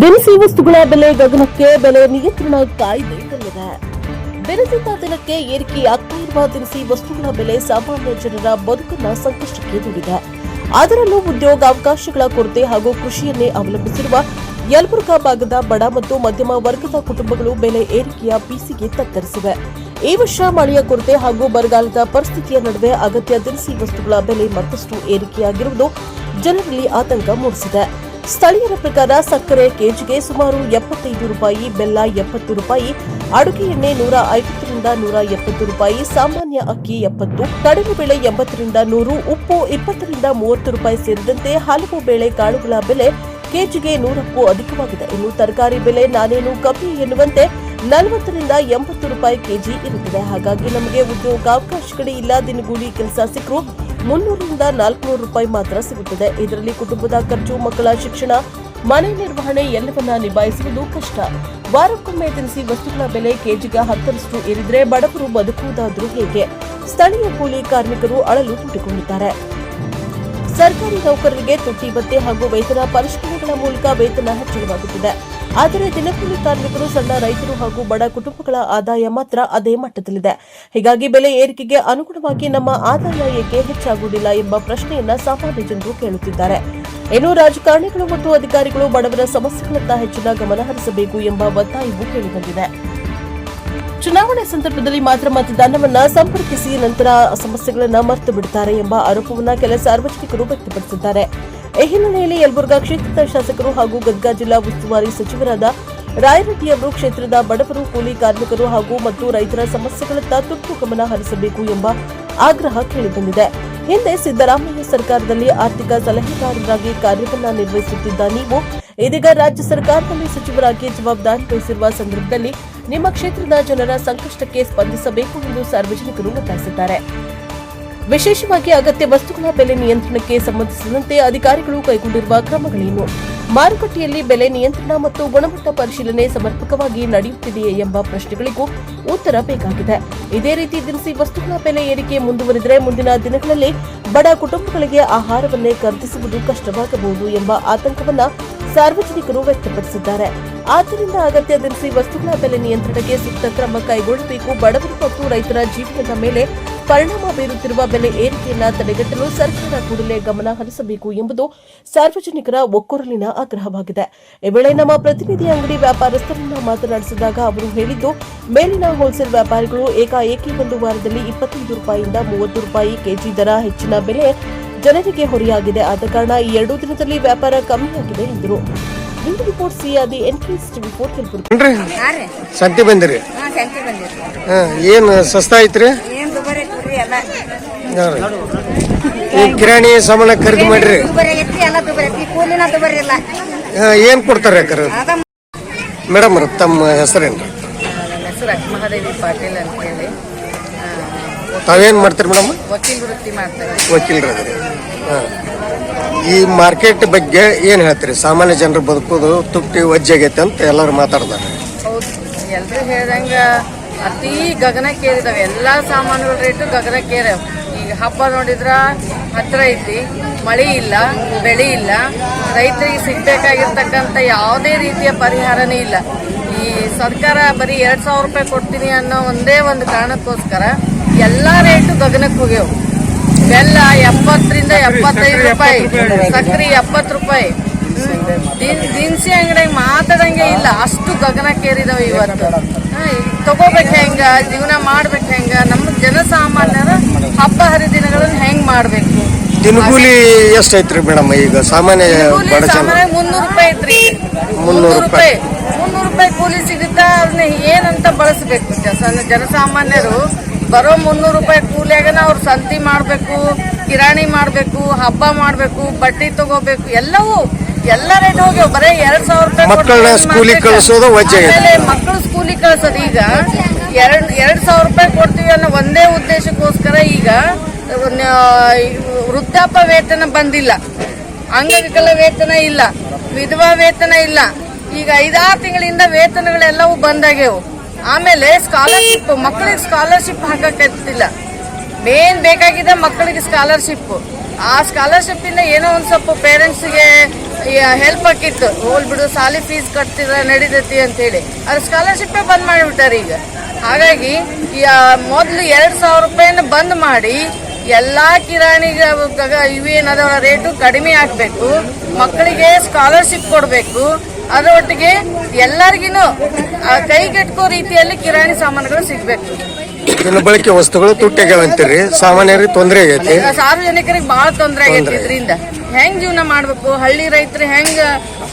ದಿನಸಿ ವಸ್ತುಗಳ ಬೆಲೆ ಗಗನಕ್ಕೆ, ಬೆಲೆ ನಿಯಂತ್ರಣ ಕಾಯ್ದೆ ತಂದಿದೆ. ದಿನದಿಂದ ದಿನಕ್ಕೆ ಏರಿಕೆಯಾಗ್ತಾ ಇರುವ ದಿನಸಿ ವಸ್ತುಗಳ ಬೆಲೆ ಸಾಮಾನ್ಯ ಜನರ ಬದುಕನ್ನು ಸಂಕಷ್ಟಕ್ಕೆ ದೂಡಿದೆ. ಅದರಲ್ಲೂ ಉದ್ಯೋಗಾವಕಾಶಗಳ ಕೊರತೆ ಹಾಗೂ ಕೃಷಿಯನ್ನೇ ಅವಲಂಬಿಸಿರುವ ಯಲಬುರ್ಗಾ ಭಾಗದ ಬಡ ಮತ್ತು ಮಧ್ಯಮ ವರ್ಗದ ಕುಟುಂಬಗಳು ಬೆಲೆ ಏರಿಕೆಯ ಬೀಸಿಗೆ ತತ್ತರಿಸಿವೆ. ಈ ವರ್ಷ ಮಳೆಯ ಕೊರತೆ ಹಾಗೂ ಬರಗಾಲದ ಪರಿಸ್ಥಿತಿಯ ನಡುವೆ ಅಗತ್ಯ ದಿನಸಿ ವಸ್ತುಗಳ ಬೆಲೆ ಮತ್ತಷ್ಟು ಏರಿಕೆಯಾಗಿರುವುದು ಜನರಲ್ಲಿ ಆತಂಕ ಮೂಡಿಸಿದೆ. ಸ್ಥಳೀಯರ ಪ್ರಕಾರ ಸಕ್ಕರೆ ಕೆಜಿಗೆ ಸುಮಾರು 75 ರೂಪಾಯಿ, ಬೆಲ್ಲ 70 ರೂಪಾಯಿ, ಅಡುಗೆ ಎಣ್ಣೆ 150ರಿಂದ 170 ರೂಪಾಯಿ, ಸಾಮಾನ್ಯ ಅಕ್ಕಿ 70, ಕಡಲೆಬೇಳೆ 80ರಿಂದ 100, ಉಪ್ಪು 20ರಿಂದ 30 ರೂಪಾಯಿ ಸೇರಿದಂತೆ ಹಲವು ಬೇಳೆ ಕಾಳುಗಳ ಬೆಲೆ ಕೆಜಿಗೆ 100ಕ್ಕೂ ಅಧಿಕವಾಗಿದೆ. ಇನ್ನು ತರಕಾರಿ ಬೆಲೆ ನಾನೇನು ಕಮ್ಮಿ ಎನ್ನುವಂತೆ 40ರಿಂದ 80 ರೂಪಾಯಿ ಕೆಜಿ ಇರುತ್ತದೆ. ಹಾಗಾಗಿ ನಮಗೆ ಉದ್ಯೋಗಾವಕಾಶಗಳೇ ಇಲ್ಲ. ದಿನಗೂಲಿ ಕೆಲಸ ಸಿಕ್ಕರೂ 300ರಿಂದ 400 ರೂಪಾಯಿ ಮಾತ್ರ ಸಿಗುತ್ತದೆ. ಇದರಲ್ಲಿ ಕುಟುಂಬದ ಖರ್ಚು, ಮಕ್ಕಳ ಶಿಕ್ಷಣ, ಮನೆ ನಿರ್ವಹಣೆ ಎಲ್ಲವನ್ನ ನಿಭಾಯಿಸುವುದು ಕಷ್ಟ. ವಾರಕ್ಕೊಮ್ಮೆ ದಿನಸಿ ವಸ್ತುಗಳ ಬೆಲೆ ಕೆಜಿಗೆ 10ರಷ್ಟು ಏರಿದ್ರೆ ಬಡವರು ಬದುಕುವುದಾದ್ರೂ ಹೇಗೆ? ಸ್ಥಳೀಯ ಕೂಲಿ ಕಾರ್ಮಿಕರು ಅಳಲು ತೋಡಿಕೊಂಡಿದ್ದಾರೆ. ಸರ್ಕಾರಿ ನೌಕರರಿಗೆ ತುಟ್ಟಿ ಭತ್ಯೆ ಹಾಗೂ ವೇತನ ಪರಿಷ್ಕರಣೆಗಳ ಮೂಲಕ ವೇತನ ಹೆಚ್ಚಳವಾಗುತ್ತಿದೆ. ಆದರೆ ದಿನಕೂಲಿ ಕಾರ್ಮಿಕರು, ಸಣ್ಣ ರೈತರು ಹಾಗೂ ಬಡ ಕುಟುಂಬಗಳ ಆದಾಯ ಮಾತ್ರ ಅದೇ ಮಟ್ಟದಲ್ಲಿದೆ. ಹೀಗಾಗಿ ಬೆಲೆ ಏರಿಕೆಗೆ ಅನುಗುಣವಾಗಿ ನಮ್ಮ ಆದಾಯ ಏಕೆ ಹೆಚ್ಚಾಗುವುದಿಲ್ಲ ಎಂಬ ಪ್ರಶ್ನೆಯನ್ನ ಸಾಮಾನ್ಯ ಜನರು ಕೇಳುತ್ತಿದ್ದಾರೆ. ಇನ್ನು ರಾಜಕಾರಣಿಗಳು ಮತ್ತು ಅಧಿಕಾರಿಗಳು ಬಡವರ ಸಮಸ್ಯೆಗಳತ್ತ ಹೆಚ್ಚಿನ ಗಮನ ಹರಿಸಬೇಕು ಎಂಬ ಒತ್ತಾಯವೂ ಕೇಳಿಬಂದಿದೆ. ಚುನಾವಣೆ ಸಂದರ್ಭದಲ್ಲಿ ಮಾತ್ರ ಮತದಾನವನ್ನ ಸಂಪರ್ಕಿಸಿ ನಂತರ ಸಮಸ್ಯೆಗಳನ್ನು ಮರೆತು ಬಿಡುತ್ತಾರೆ ಎಂಬ ಆರೋಪವನ್ನು ಕೆಲ ಸಾರ್ವಜನಿಕರು ವ್ಯಕ್ತಪಡಿಸಿದ್ದಾರೆ. ಈ ಹಿನ್ನೆಲೆಯಲ್ಲಿ ಯಲಬುರ್ಗಾ ಕ್ಷೇತ್ರದ ಶಾಸಕರು ಹಾಗೂ ಗದಗ ಜಿಲ್ಲಾ ಉಸ್ತುವಾರಿ ಸಚಿವರಾದ ರಾಯರೆಡ್ಡಿ ಅವರು ಕ್ಷೇತ್ರದ ಬಡವರು, ಕೂಲಿ ಕಾರ್ಮಿಕರು ಹಾಗೂ ಮತ್ತು ರೈತರ ಸಮಸ್ಯೆಗಳತ್ತ ತುರ್ತು ಗಮನ ಹರಿಸಬೇಕು ಎಂಬ ಆಗ್ರಹ ಕೇಳಿಬಂದಿದೆ. ಹಿಂದೆ ಸಿದ್ದರಾಮಯ್ಯ ಸರ್ಕಾರದಲ್ಲಿ ಆರ್ಥಿಕ ಸಲಹೆಗಾರರಾಗಿ ಕಾರ್ಯವನ್ನ ನಿರ್ವಹಿಸುತ್ತಿದ್ದ ನೀವು ಇದೀಗ ರಾಜ್ಯ ಸರ್ಕಾರದಲ್ಲಿ ಸಚಿವರಾಗಿ ಜವಾಬ್ದಾರಿ ವಹಿಸಿರುವ ಸಂದರ್ಭದಲ್ಲಿ ನಿಮ್ಮ ಕ್ಷೇತ್ರದ ಜನರ ಸಂಕಷ್ಟಕ್ಕೆ ಸ್ಪಂದಿಸಬೇಕು ಎಂದು ಸಾರ್ವಜನಿಕರು ಒತ್ತಾಯಿಸಿದ್ದಾರೆ. ವಿಶೇಷವಾಗಿ ಅಗತ್ಯ ವಸ್ತುಗಳ ಬೆಲೆ ನಿಯಂತ್ರಣಕ್ಕೆ ಸಂಬಂಧಿಸಿದಂತೆ ಅಧಿಕಾರಿಗಳು ಕೈಗೊಂಡಿರುವ ಕ್ರಮಗಳೇನು? ಮಾರುಕಟ್ಟೆಯಲ್ಲಿ ಬೆಲೆ ನಿಯಂತ್ರಣ ಮತ್ತು ಗುಣಮಟ್ಟ ಪರಿಶೀಲನೆ ಸಮರ್ಪಕವಾಗಿ ನಡೆಯುತ್ತಿದೆಯೇ ಎಂಬ ಪ್ರಶ್ನೆಗಳಿಗೂ ಉತ್ತರ ಬೇಕಾಗಿದೆ. ಇದೇ ರೀತಿ ದಿನಸಿ ವಸ್ತುಗಳ ಬೆಲೆ ಏರಿಕೆ ಮುಂದುವರಿದರೆ ಮುಂದಿನ ದಿನಗಳಲ್ಲಿ ಬಡ ಕುಟುಂಬಗಳಿಗೆ ಆಹಾರವನ್ನೇ ಖರೀದಿಸುವುದು ಕಷ್ಟವಾಗಬಹುದು ಎಂಬ ಆತಂಕವನ್ನ ಸಾರ್ವಜನಿಕರು ವ್ಯಕ್ತಪಡಿಸಿದ್ದಾರೆ. ಆದ್ದರಿಂದ ಅಗತ್ಯ ದಿನಸಿ ವಸ್ತುಗಳ ಬೆಲೆ ನಿಯಂತ್ರಣಕ್ಕೆ ಸೂಕ್ತ ಕ್ರಮ ಕೈಗೊಳ್ಳಬೇಕು. ಬಡವರು ಮತ್ತು ರೈತರ ಜೀವನದ ಮೇಲೆ ಪರಿಣಾಮ ಬೀರುತ್ತಿರುವ ಬೆಲೆ ಏರಿಕೆಯನ್ನು ತಡೆಗಟ್ಟಲು ಸರ್ಕಾರ ಕೂಡಲೇ ಗಮನ ಹರಿಸಬೇಕು ಎಂಬುದು ಸಾರ್ವಜನಿಕರ ಒಕ್ಕೊರಲಿನ ಆಗ್ರಹವಾಗಿದೆ. ಈ ವೇಳೆ ನಮ್ಮ ಪ್ರತಿನಿಧಿ ಅಂಗಡಿ ವ್ಯಾಪಾರಸ್ಥರನ್ನ ಮಾತನಾಡಿಸಿದಾಗ ಅವರು ಹೇಳಿದ್ದು, ಮೇಲಿನ ಹೋಲ್ಸೇಲ್ ವ್ಯಾಪಾರಿಗಳು ಏಕಾಏಕಿ ಒಂದು ವಾರದಲ್ಲಿ 25 ರೂಪಾಯಿಯಿಂದ 30 ರೂಪಾಯಿ ಕೆಜಿ ದರ ಹೆಚ್ಚಿನ ಬೆಲೆ ಜನರಿಗೆ ಹೊರೆಯಾಗಿದೆ. ಆದ ಕಾರಣ ಈ 2 ದಿನದಲ್ಲಿ ವ್ಯಾಪಾರ ಕಮ್ಮಿಯಾಗಿದೆ ಎಂದರು. ರಿಪೋರ್ಟ್ ಸಿಯಾದಿ ಎನ್ಕ್ರೀಸ್ ರಿಪೋರ್ಟ್ ಸಂತಿ ಬಂದಿರಿ ಏನ್ ಸಸ್ತಾ ಐತ್ರಿ? ಕಿರಾಣಿ ಸಾಮಾನ ಖರೀದಿ ಮಾಡ್ರಿ. ಏನ್ ಕೊಡ್ತಾರೆ ಮೇಡಮ್? ತಮ್ಮ ಹೆಸರೇನ್ರಿ? ಮಹಾದೇವಿ ಪಾಟೀಲ್ ಅಂತ ಹೇಳಿ. ತಾವೇನ್ ಮಾಡ್ತೀರಿ ಮೇಡಮ್? ವಕೀಲ್ ವೃತ್ತಿ ಮಾಡ್ತಾರೆ. ವಕೀಲರಾದ್ರಿ. ಈ ಮಾರ್ಕೆಟ್ ಬಗ್ಗೆ ಏನ್ ಹೇಳ್ತೀರಿ? ಸಾಮಾನ್ಯ ಜನರು ಬದುಕೋದು ತುಟ್ಟಿ ವಜ್ಜಾಗೈತೆ ಅಂತ ಎಲ್ಲರೂ ಮಾತಾಡ್ತಾರೆ. ಹೌದು, ಎಲ್ರು ಹೇಳ್ದಂಗ ಅತಿ ಗಗನಕ್ಕೇರಿದಾವೆ. ಎಲ್ಲಾ ಸಾಮಾನುಗಳ ರೇಟು ಗಗನಕ್ಕೇರವ. ಈಗ ಹಬ್ಬ ನೋಡಿದ್ರ ಹತ್ರ ಐತಿ, ಮಳೆ ಇಲ್ಲ, ಬೆಳೆ ಇಲ್ಲ, ರೈತರಿಗೆ ಸಿಗ್ಬೇಕಾಗಿರ್ತಕ್ಕಂಥ ಯಾವುದೇ ರೀತಿಯ ಪರಿಹಾರನೇ ಇಲ್ಲ. ಈ ಸರ್ಕಾರ ಬರೀ 2,000 ರೂಪಾಯಿ ಕೊಡ್ತೀನಿ ಅನ್ನೋ ಒಂದೇ ಒಂದು ಕಾರಣಕ್ಕೋಸ್ಕರ ಎಲ್ಲಾ ರೇಟು ಗಗನಕ್ಕೆ ಹೋಗ್ಯವು. ಬೆಲ್ಲ 70ರಿಂದ 75 ರೂಪಾಯಿ, ಸಕ್ಕರೆ 70 ರೂಪಾಯಿ. ದಿನಸಿ ಅಂಗಡಿಯಾಗ ಮಾತಾಡಂಗೆ ಇಲ್ಲ, ಅಷ್ಟು ಗಗನಕ್ಕೇರಿದಾವೆ ಇವತ್ತು. ತಗೋಬೇಕು ಹೆಂಗ, ಜೀವನ ಮಾಡ್ಬೇಕು ಹೆಂಗ, ನಮ್ಮ ಜನಸಾಮಾನ್ಯರ ಹಬ್ಬ ಹರಿದಿನಗಳನ್ನ ಹೆಂಗ್ ಮಾಡ್ಬೇಕು? ದಿನಗೂಲಿ ಎಷ್ಟೈತ್ರಿ ಮೇಡಮ್? ಈಗ ಸಾಮಾನ್ಯ 300 ರೂಪಾಯಿ ಐತ್ರಿ. 300 ರೂಪಾಯಿ ಕೂಲಿ ಸಿಗುತ್ತಾ? ಅದನ್ನ ಏನಂತ ಬಳಸಬೇಕು? ಜನಸಾಮಾನ್ಯರು ಬರೋ 300 ರೂಪಾಯಿ ಕೂಲಿಯಾಗನ ಅವ್ರು ಸಂತಿ ಮಾಡ್ಬೇಕು, ಕಿರಾಣಿ ಮಾಡ್ಬೇಕು, ಹಬ್ಬ ಮಾಡ್ಬೇಕು, ಬಟ್ಟೆ ತಗೋಬೇಕು, ಎಲ್ಲ ರೇಟ್ ಹೋಗ್ಯಾವ. ಬರೀ 2,000 ರೂಪಾಯಿ ಮಕ್ಕಳು ಸ್ಕೂಲಿಗೆ ಕಳಿಸೋದು ಮಕ್ಕಳು ಸ್ಕೂಲಿಗೆ ಕಳ್ಸೋದು. ಈಗ 2,000 ರೂಪಾಯಿ ಕೊಡ್ತೀವಿ ಅನ್ನೋ ಒಂದೇ ಉದ್ದೇಶಕ್ಕೋಸ್ಕರ ಈಗ ವೃದ್ಧಾಪ್ಯ ವೇತನ ಬಂದಿಲ್ಲ, ಅಂಗವಿಕಲ ವೇತನ ಇಲ್ಲ, ವಿಧವಾ ವೇತನ ಇಲ್ಲ. ಈಗ 5-6 ತಿಂಗಳಿಂದ ವೇತನಗಳೆಲ್ಲವೂ ಬಂದಾಗ್ಯವು. ಆಮೇಲೆ ಸ್ಕಾಲರ್ಶಿಪ್, ಮಕ್ಕಳಿಗೆ ಸ್ಕಾಲರ್ಶಿಪ್ ಹಾಕಕ್ಕಾಗ್ತಿಲ್ಲ. ಮೇನ್ ಬೇಕಾಗಿದೆ ಮಕ್ಕಳಿಗೆ ಸ್ಕಾಲರ್ಶಿಪ್. ಆ ಸ್ಕಾಲರ್ಶಿಪ್ ಇಂದ ಏನೋ ಒಂದ್ ಸ್ವಲ್ಪ ಪೇರೆಂಟ್ಸ್ಗೆ ಹೆಲ್ಪ್ ಆಕಿತ್ತು. ಹೋಲ್ ಬಿಡು, ಸಾಲಿ ಫೀಸ್ ಕಟ್ತಿದ್ರ ನಡೀತೈತಿ ಅಂತೇಳಿ ಅದ್ರ ಸ್ಕಾಲರ್ಶಿಪ್ಪೇ ಬಂದ್ ಮಾಡಿಬಿಟ್ಟಾರ ಈಗ. ಹಾಗಾಗಿ ಮೊದ್ಲು 2,000 ರೂಪಾಯಿನ ಬಂದ್ ಮಾಡಿ ಎಲ್ಲಾ ಕಿರಾಣಿಗೆ ಇವೇನದವ ರೇಟು ಕಡಿಮೆ ಆಗ್ಬೇಕು, ಮಕ್ಕಳಿಗೆ ಸ್ಕಾಲರ್ಶಿಪ್ ಕೊಡ್ಬೇಕು, ಅದರೊಟ್ಟಿಗೆ ಎಲ್ಲರಿಗಿನು ಕೈಗೆಟ್ಕೋ ರೀತಿಯಲ್ಲಿ ಕಿರಾಣಿ ಸಾಮಾನುಗಳು ಸಿಗ್ಬೇಕು. ದಿನಬಳಕೆ ವಸ್ತುಗಳು ತುಟ್ಟಿಗೆ ಅಂತೀರಿ, ಸಾಮಾನ್ಯರಿಗೆ ತೊಂದರೆ ಆಗೈತಿ, ಸಾರ್ವಜನಿಕರಿಗೆ ಬಹಳ ತೊಂದರೆ ಆಗೈತಿ. ಇದರಿಂದ ಹೆಂಗ್ ಜೀವನ ಮಾಡ್ಬೇಕು, ಹಳ್ಳಿ ರೈತರು ಹೆಂಗ್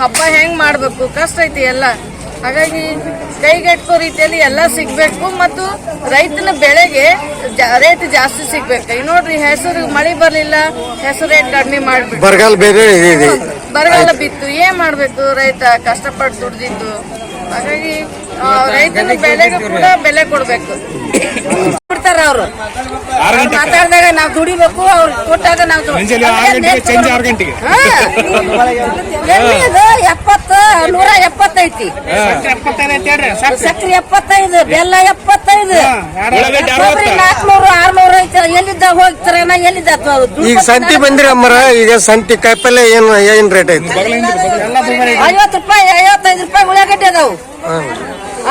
ಹಬ್ಬ ಹೆಂಗ್ ಮಾಡ್ಬೇಕು, ಕಷ್ಟ ಐತಿ ಎಲ್ಲ. ಹಾಗಾಗಿ ಕೈಗೆಟ್ಕೋ ರೀತಿಯಲ್ಲಿ ಎಲ್ಲ ಸಿಗ್ಬೇಕು ಮತ್ತು ರೈತನ ಬೆಳೆಗೆ ರೇಟ್ ಜಾಸ್ತಿ ಸಿಗ್ಬೇಕು. ಈಗ ನೋಡ್ರಿ, ಹೆಸರು ಮಳಿ ಬರ್ಲಿಲ್ಲ, ಹೆಸರು ರೇಟ್ ಕಡಿಮೆ ಮಾಡ್ಬಿಟ್ಟು ಬರಗಾಲ ಬೇರೆ ಇದೆ, ಬರಗಾಲ ಬಿತ್ತು, ಏನ್ ಮಾಡ್ಬೇಕು ರೈತ ಕಷ್ಟಪಟ್ಟು ದುಡ್ದಿದ್ದು. ಹಾಗಾಗಿ ರೈತನ ಬೆಳೆಗೂ ಕೂಡ ಬೆಲೆ ಕೊಡ್ಬೇಕು. ಬಿಡ್ತಾರ ಅವ್ರು ಮಾತಾಡಿದಾಗ ನಾವು ದುಡಿಬೇಕು, ಅವ್ರು ಕೊಟ್ಟಾಗ ನಾವು 170 170 ಸಕ್ರಿ 75, ಬೆಲ್ಲ 75, 400 600 ಐತಿ. ಎಲ್ಲಿದ್ದ ಹೋಗ್ತಾರ, ಎಲ್ಲಿದ್ದ ಈಗ ಸಂತಿ ಬಂದ್ರಿ ಅಮ್ಮರ. ಈಗ ಸಂತಿ ಕಾಯಿಪಲ್ಲೆ ಏನ್ ರೇಟ್ ಐತಿ? 50 ರೂಪಾಯಿ 55 ರೂಪಾಯಿ ಉಳ್ಳಾಗಡ್ಡಿ ಅದಾವು,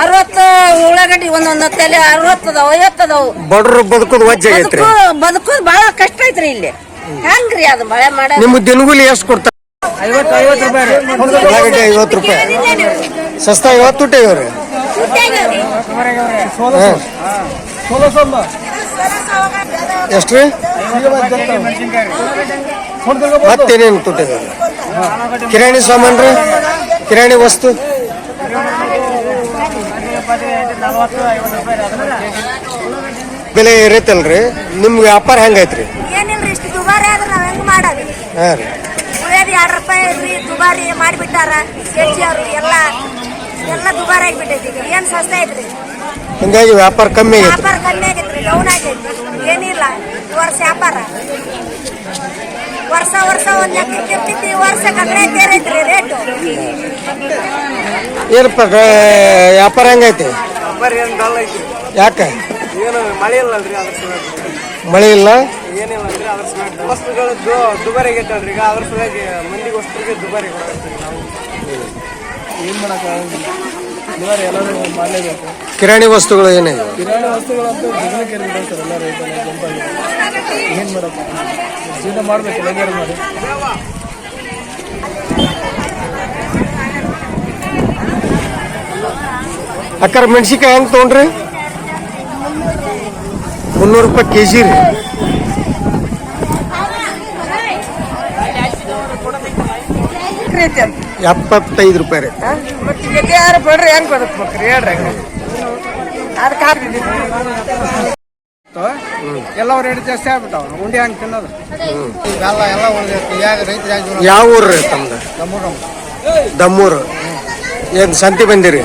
60 ಉಳ್ಳಾಗಡ್ಡಿ ಒಂದೊಂದ್ ತಲೆ 60 ಅದಾವ, 50 ಅದಾವು. ಬಡ್ರು ಬದುಕೋದು ವಜ್ಜೆ ಐತ್ರಿ, ಬದುಕೋದು ಬಹಳ ಕಷ್ಟ ಐತ್ರಿ ಇಲ್ಲಿ. ಹೆಂಗ್ರಿ ಅದು ಮಳೆ ಮಾಡ? ನಿಮ್ಮ ದಿನಗೂಲಿ ಎಷ್ಟು ಕೊಡ್ತಾರ? 50 ರೂಪಾಯಿ. ಉಳ್ಳಾಗಡ್ಡಿ 50 ರೂಪಾಯಿ, ಸಸ್ತಾ 50 ತುಟ್ಟಿ ಇವ್ರಿ. ಎಷ್ಟ್ರಿ? ಮತ್ತೇನೇನು ತುಟ್ಟಿ? ಕಿರಾಣಿ ಸಾಮಾನ್ ರೀ, ಕಿರಾಣಿ ವಸ್ತು ಬೆಲೆ ಇರತ್ತಲ್ರಿ. ನಿಮ್ ವ್ಯಾಪಾರ ಹೆಂಗೈತ್ರಿ? ಏನಿಲ್ರಿ, ಇಷ್ಟು ದುಬಾರಿ ಆದ್ರೆ ನಾವ್ ಹೆಂಗ್ ಮಾಡೋದು? ಹಾ ರೀ, ಉಳಿಯೋದು 2 ರೂಪಾಯಿ ಇಲ್ರಿ, ದುಬಾರಿ ಮಾಡಿಬಿಟ್ಟಾರ ಕೆಜಿ ಅವರು. ಎಲ್ಲ ದುಬಾರಿ ಆಗಿಬಿಟ್ಟೈತಿ. ಈಗ ಏನ್ ಸಸ್ತ ಐತ್ರಿ, ಹಿಂಗಾಗಿ ವ್ಯಾಪಾರ ಕಮ್ಮಿ ಆಗೈತ್ರಿ. ವ್ಯಾಪಾರ ಕಮ್ಮಿ ಆಗೈತ್ರಿ, ಡೌನ್ ಆಗೈತಿ. ಏನಿಲ್ಲ ಈ ವರ್ಷ ವ್ಯಾಪಾರ. ವರ್ಷ ಒಂದ್ ಲೆಕ್ಕಕ್ಕೆ ಇರ್ತಿತ್ತು, ಈ ವರ್ಷ ಕಮ್ಮಿ ಐತ್ರಿ ರೇಟು. ಏನಪ್ಪ ವ್ಯಾಪಾರ ಹೆಂಗೈತಿ? ಯಾಕ? ಮಳೆ ಇಲ್ಲಲ್ರಿ, ಅದ್ರ ಸಲುವಾಗಿ ಮಳೆ ಇಲ್ಲ, ಏನಿಲ್ಲ ಅಂದ್ರೆ ಅದ್ರ ಸಲುವಾಗಿ ವಸ್ತುಗಳು ದುಬಾರಿ ಆಗೈತಲ್ರಿ. ಈಗ ಅದ್ರ ಸಲುವಾಗಿ ಮಂದಿಗೆ ವಸ್ತುಗೆ ದುಬಾರಿ ಕೊಡ್ತೀವಿ ನಾವು. ಏನ್ ಮಾಡಕ್ಕಾಗಲ್ಲ, ದುಬಾರಿ ಎಲ್ಲರೂ ಮಾಡಲೇಬೇಕು. ಕಿರಾಣಿ ವಸ್ತುಗಳು ಏನಿದೆ? ಕಿರಾಣಿ ವಸ್ತುಗಳಂತೂ ಜೀವನಕ್ಕೆ ಏರ್ಬಿಡ್ತಾರೆ ಎಲ್ಲ ರೈತಲ್ಲ, ಜಂಪಾಗಿ ಏನ್ ಮಾಡಬೇಕು, ಜೀವನ ಮಾಡ್ಬೇಕು ಹೆಂಗಾರು ಮಾಡಿ. ಅಕ್ಕಾರ ಮೆಣಸಿನ್ಕಾಯಿ ಹೆಂಗ್ ತೊಗೊಂಡ್ರಿ? 300 ರೂಪಾಯಿ ಕೆಜಿ ರೀ. ಐತಿ 75 ರೂಪಾಯಿ ರೀ. ಮತ್ತೆ ಯಾರು ಬೇಡ್ರಿ ಹೆಂಗ್ ಬದುಕ್ಬೇಕ್ರಿ ಹೇಳ್ರಿ. ಅದಕ್ಕೆ ಎಲ್ಲ ರೇಟ್ ಜಾಸ್ತಿ ಆಗ್ಬಿಟ್ಟಾವ, ಉಂಡೆ ಹಂಗೆ ತಿನ್ನೋದು ಎಲ್ಲ ರೈತರು. ಯಾವ ಊರು ರೀ ತಮ್ದು? ದಮ್ಮೂರು. ಏನ್ ಸಂತಿ ಬಂದಿರಿ?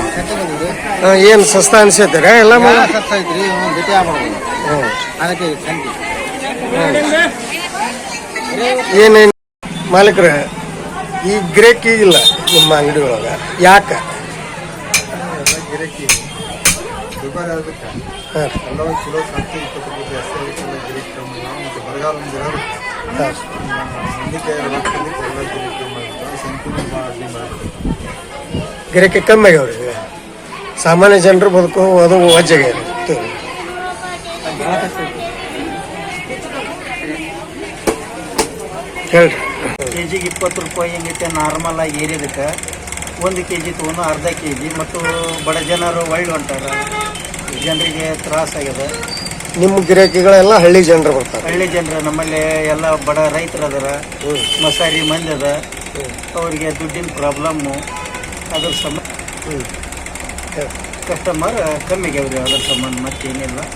ಏನ್ ಸಸ್ತಾ ಅನ್ಸೈತಿರ? ಎಲ್ಲ ಐತ್ರಿ, ಭೇಟಿ ಆಗ್ಬಾರ್ದು ಅದಕ್ಕೆ ಸಂತಿ. ಏನೇನು ಮಾಲೀಕ್ರ ಈ ಗಿರಾಕಿ ಇಲ್ಲ ನಿಮ್ಮ ಅಂಗಡಿ ಒಳಗ? ಯಾಕ? ಗಿರಾಕಿ ದುಬಾರಿ ಆಗುತ್ತೆ. ಎಲ್ಲ ಕಿಲೋ 10-20 ರೂಪಾಯಿ ಜಾಸ್ತಿ ಆಗುತ್ತೆ. ಗಿರಾಕಿ ಕಮ್ಮಿ ಮತ್ತು ಬರಗಾಲ ಗಿರಾಕಿ ಕಮ್ಮಿ ಆಗ್ಯಾವ್ರಿ. ಸಾಮಾನ್ಯ ಜನರು ಬದುಕು ಅದು ವಜ್ಜೆಗೆ ಹೇಳ್ರಿ. ಕೆಜಿಗೆ 20 ರೂಪಾಯಿ ಹಿಂಗೈತೆ ನಾರ್ಮಲ್ ಆಗಿ ಏರಿದಕ್ಕೆ. 1 ಕೆಜಿ ತೊಗೊಂಡು ಅರ್ಧ ಕೆಜಿ ಮತ್ತು ಬಡ ಜನರು ಒಳ್ಳೆ ಹೊಂಟಾರ, ಜನರಿಗೆ ತ್ರಾಸಾಗ್ಯದ. ನಿಮ್ಮ ಗಿರಾಕಿಗಳೆಲ್ಲ ಹಳ್ಳಿ ಜನರು ಬರ್ತಾರೆ? ಹಳ್ಳಿ ಜನರು ನಮ್ಮಲ್ಲಿ ಎಲ್ಲ ಬಡ ರೈತರು ಅದಾರ, ಮಸಾರಿ ಮಂದಿ ಅದ, ಅವರಿಗೆ ದುಡ್ಡಿನ ಪ್ರಾಬ್ಲಮ್ಮು. ಅದ್ರ ಸಂಬಂಧ ಕಸ್ಟಮರ್ ಕಮ್ಮಿಗೆ ಅವ್ರಿ, ಅದ್ರ ಸಂಬಂಧ ಮತ್ತೇನಿಲ್ಲ.